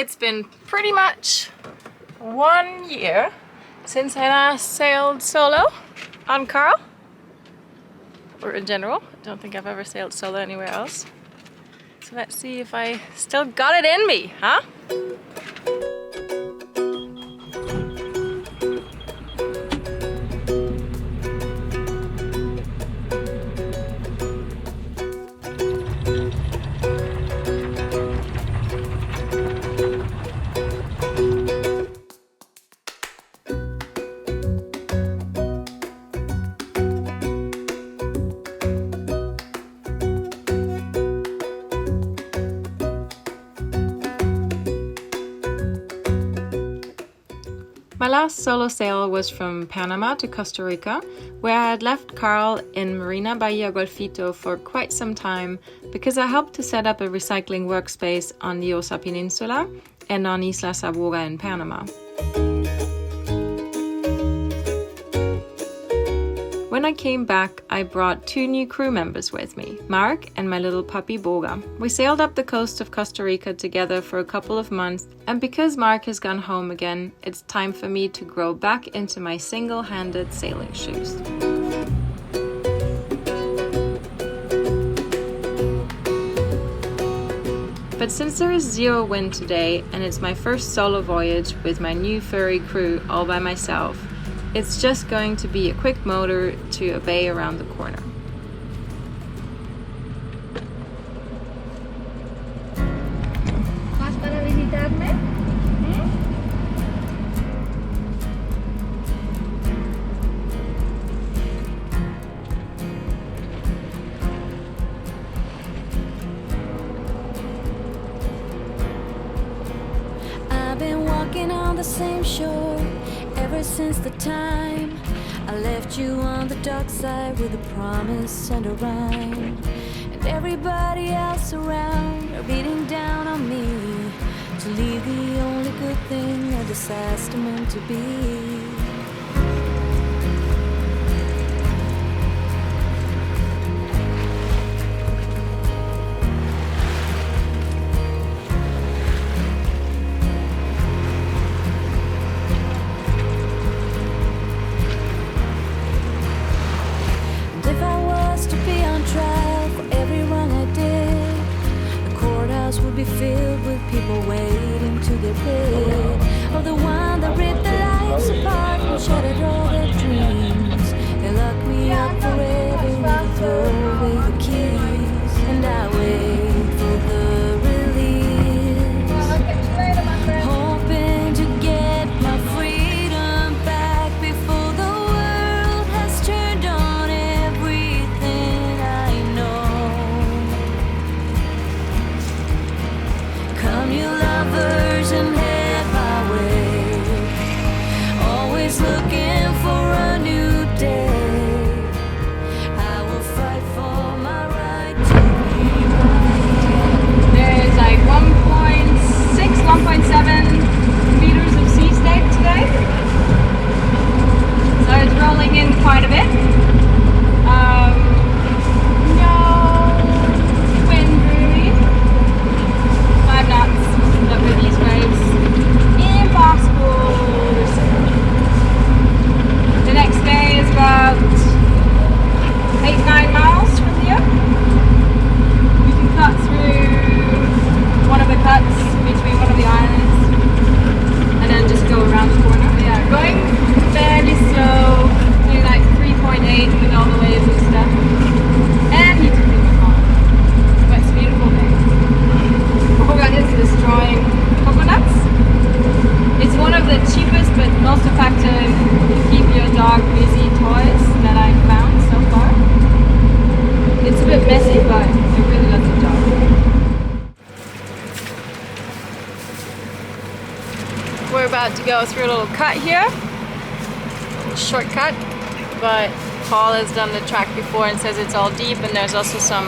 It's been pretty much 1 year since I last sailed solo on Karl, or in general. I don't think I've ever sailed solo anywhere else. So let's see if I still got it in me, huh? My last solo sail was from Panama to Costa Rica, where I had left Karl in Marina Bahia Golfito for quite some time because I helped to set up a recycling workspace on the Osa Peninsula and on Isla Boga in Panama. When I came back, I brought 2 new crew members with me, Mark and my little puppy Boga. We sailed up the coast of Costa Rica together for a couple of months, and because Mark has gone home again, it's time for me to grow back into my single-handed sailing shoes. But since there is 0 wind today, and it's my first solo voyage with my new furry crew all by myself, it's just going to be a quick motor to a bay around the corner. ¿Vas para visitarme? I've been walking on the same shore ever since the time I left you on the dark side with a promise and a rhyme. And everybody else around are beating down on me to leave the only good thing a disaster meant to be. Be filled with people waiting to get paid, or the one that ripped their lives apart and shattered all their dreams. They locked me up forever and throw away the keys, and I wait for the release, hoping to get my freedom back before the world has turned on everything I know. Come you lovers and head my way, always looking for a new day. I will fight for my right to be right. There's like 1.6, 1.7 meters of sea stake today. So it's rolling in quite a bit. No wind really. 5 knots, but with these waves, impossible to sail. The next day is about 8-9 miles from here. We can cut through one of the cuts between one of the islands and then just go around the corner. Yeah, going fairly slow, doing like 3.8 with all the waves and stuff. And you can think of on. But it's a beautiful day. Boga is destroying coconuts. It's one of the cheapest but most effective keep your dog busy toys that I've found so far. It's a bit messy, but it really does the job. We're about to go through a little cut here, a little shortcut, but Paul has done the track before and says it's all deep, and there's also some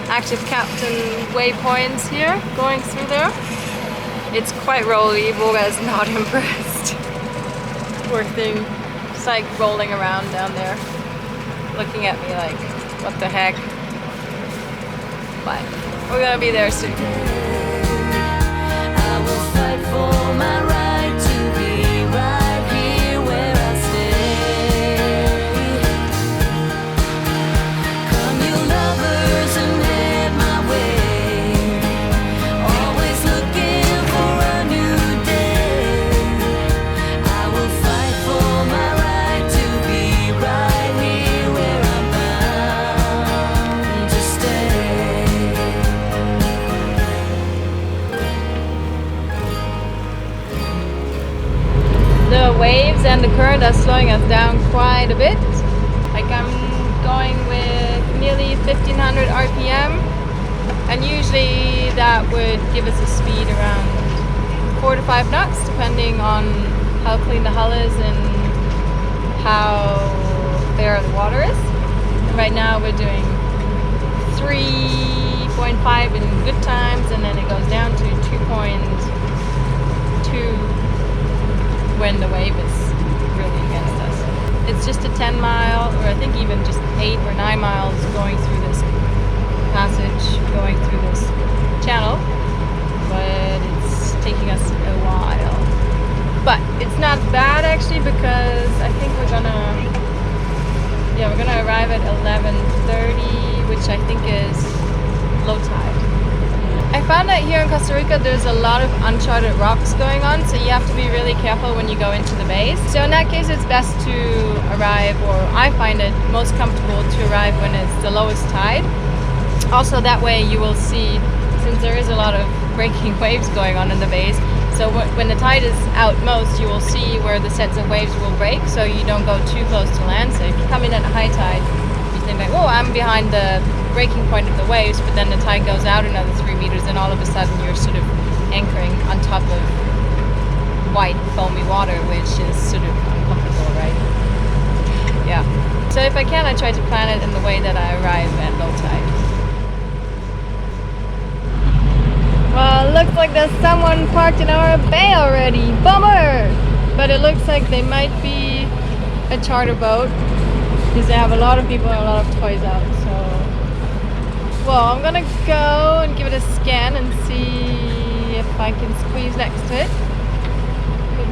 active captain waypoints here going through there. It's quite rolly. Boga is not impressed. Poor thing. It's like rolling around down there, looking at me like, what the heck? But we're gonna be there soon. I will fight waves and the current are slowing us down quite a bit. Like I'm going with nearly 1500 RPM, and usually that would give us a speed around 4 to 5 knots depending on how clean the hull is and how fair the water is. And right now we're doing 3.5 in good times, and then it goes down to 2.2 when the wave is really against us. It's just a 10 mile, or I think even just 8 or 9 miles going through this passage, going through this channel, but it's taking us a while. But it's not bad actually, because I think we're gonna arrive at 11:30, which I think is low tide. I found that here in Costa Rica there's a lot of uncharted rocks going on, so you have to be really careful when you go into the bays. So in that case it's best to arrive, or I find it most comfortable to arrive when it's the lowest tide. Also that way you will see, since there is a lot of breaking waves going on in the bays, so when the tide is out most, you will see where the sets of waves will break, so you don't go too close to land. So if you come in at a high tide, you think like, oh, I'm behind the breaking point of the waves, but then the tide goes out another 3 meters, and all of a sudden you're sort of anchoring on top of white foamy water, which is sort of uncomfortable, right? Yeah. So if I can, I try to plan it in the way that I arrive at low tide. Well, it looks like there's someone parked in our bay already. Bummer! But it looks like they might be a charter boat, because they have a lot of people and a lot of toys out. So, well, I'm gonna go and give it a scan and see if I can squeeze next to it. But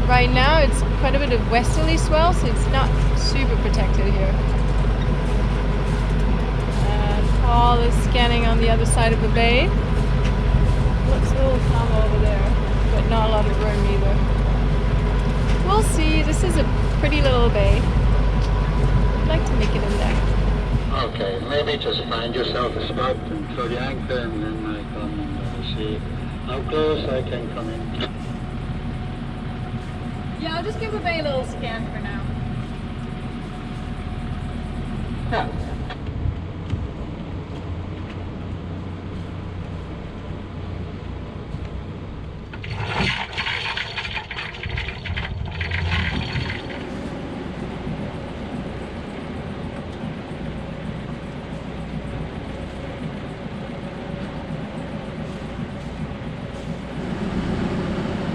right now it's quite a bit of westerly swell, so it's not super protected here. And Paul is scanning on the other side of the bay. Looks a little calm over there, but not a lot of room either. We'll see. This is a pretty little bay. I'd like to make it in there. Okay, maybe just find yourself a spot and throw the anchor, and then I come and see how close I can come in. Yeah, I'll just give the bay a little scan for now. Yeah.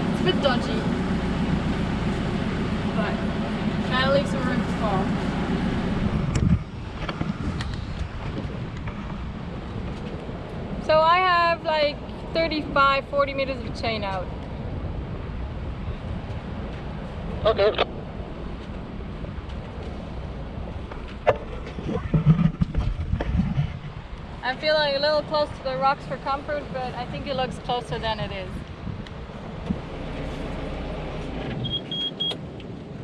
It's a bit dodgy, but try to leave some room to fall. So I have like 35-40 meters of chain out. Okay. I'm feeling a little close to the rocks for comfort, but I think it looks closer than it is.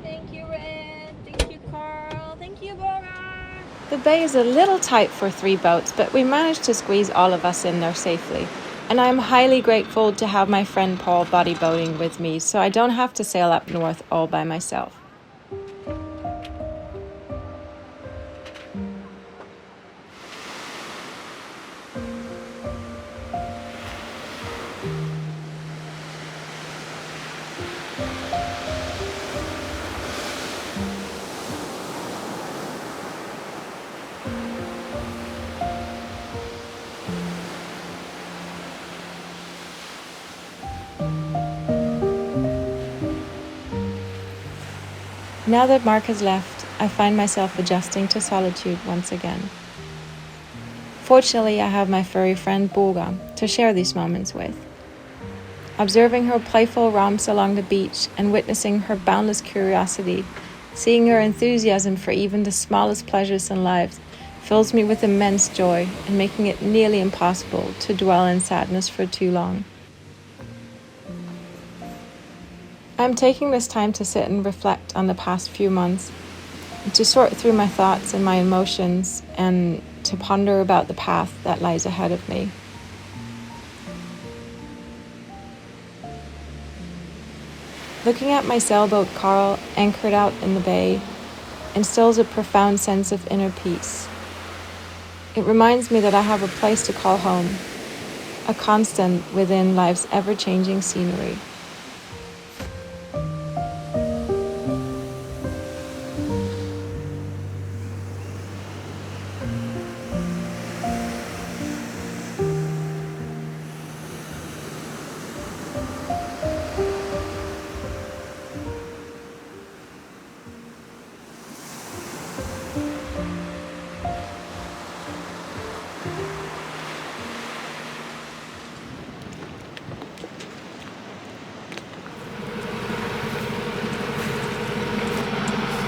Thank you, Red. Thank you, Karl. Thank you, Boga. The bay is a little tight for 3 boats, but we managed to squeeze all of us in there safely. And I'm highly grateful to have my friend Paul bodyboating with me, so I don't have to sail up north all by myself. Now that Mark has left, I find myself adjusting to solitude once again. Fortunately, I have my furry friend Boga to share these moments with. Observing her playful romps along the beach and witnessing her boundless curiosity, seeing her enthusiasm for even the smallest pleasures in life, fills me with immense joy and making it nearly impossible to dwell in sadness for too long. I'm taking this time to sit and reflect on the past few months, to sort through my thoughts and my emotions, and to ponder about the path that lies ahead of me. Looking at my sailboat Karl anchored out in the bay instills a profound sense of inner peace. It reminds me that I have a place to call home, a constant within life's ever-changing scenery.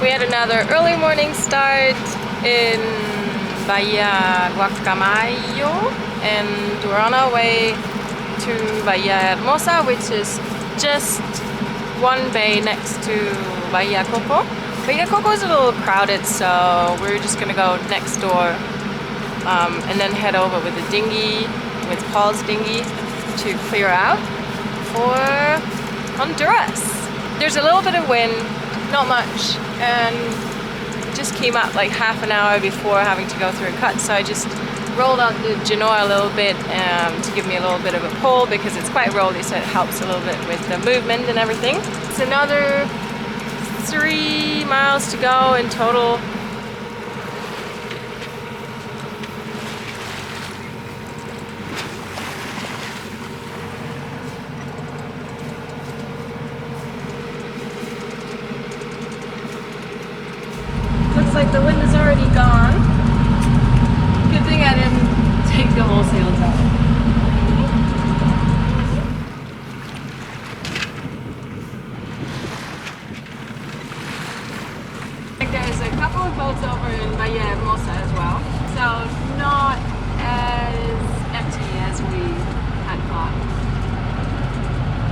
We had another early morning start in Bahia Guacamayo, and we're on our way to Bahia Hermosa, which is just one bay next to Bahia Coco. Bahia Coco is a little crowded, so we're just gonna go next door and then head over with the dinghy, with Paul's dinghy, to clear out for Honduras. There's a little bit of wind, not much, and just came up like half an hour before having to go through a cut, so I just rolled out the genoa a little bit to give me a little bit of a pull because it's quite rolly, so it helps a little bit with the movement and everything. It's another 3 miles to go in total. Like the wind is already gone. Good thing I didn't take the whole sails out. There's a couple of boats over in Bahia Hermosa as well, so not as empty as we had thought,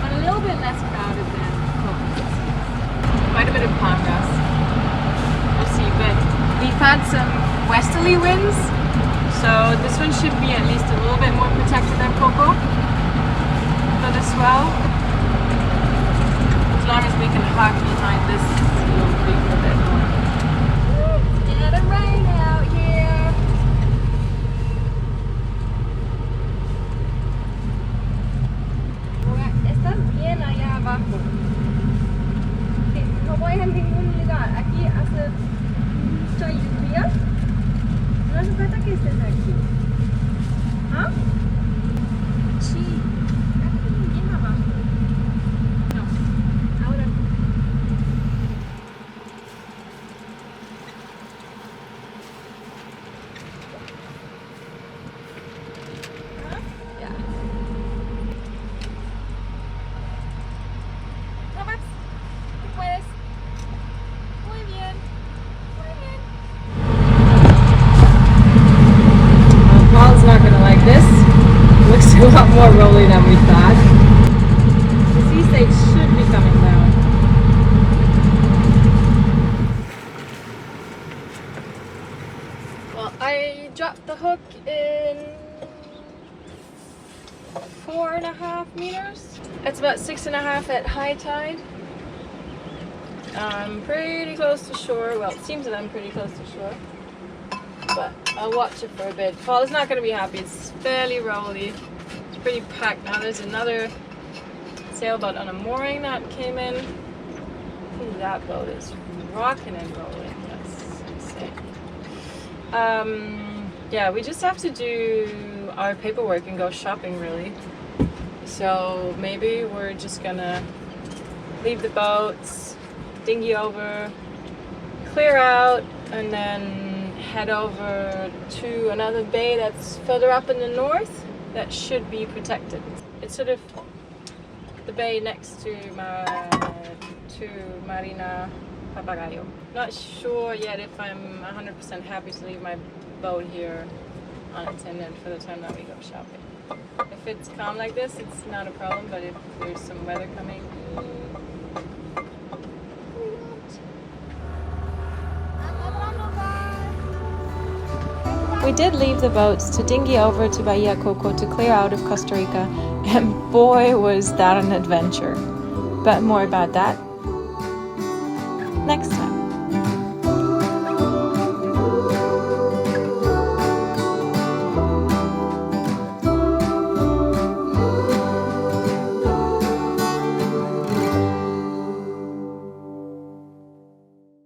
but a little bit less crowded than Coco. Quite a bit of palm grass. But we've had some westerly winds, so this one should be at least a little bit more protected than Coco for the swell. As long as we can hug behind this little creek a bit more. It's gonna rain out here. Estás bien allá abajo. No voy a ningún lugar. Aquí hace mucha lluvia. No hace falta que estés aquí. ¿Ah? Sí. Aquí, bien abajo. No. Ahora. ¿Ah? Ya. No más. Tú puedes. Muy bien. Paul's not gonna like this. It looks a lot more rolly than we thought. The sea stage should be coming down. Well, I dropped the hook in 4.5 meters. It's about 6.5 at high tide. I'm pretty close to shore. Well, it seems that I'm pretty close to shore. But I'll watch it for a bit. Paul is not going to be happy. It's fairly rolly. It's pretty packed. Now there's another sailboat on a mooring that came in. Ooh, that boat is rocking and rolling. That's insane. Yeah, we just have to do our paperwork and go shopping, really. So maybe we're just gonna leave the boats, dinghy over, clear out, and then head over to another bay that's further up in the north that should be protected. It's sort of the bay next to Marina Papagayo. Not sure yet if I'm 100% happy to leave my boat here unattended for the time that we go shopping. If it's calm like this, it's not a problem, but if there's some weather coming, We did leave the boats to dinghy over to Bahia Coco to clear out of Costa Rica, and boy was that an adventure. But more about that next time.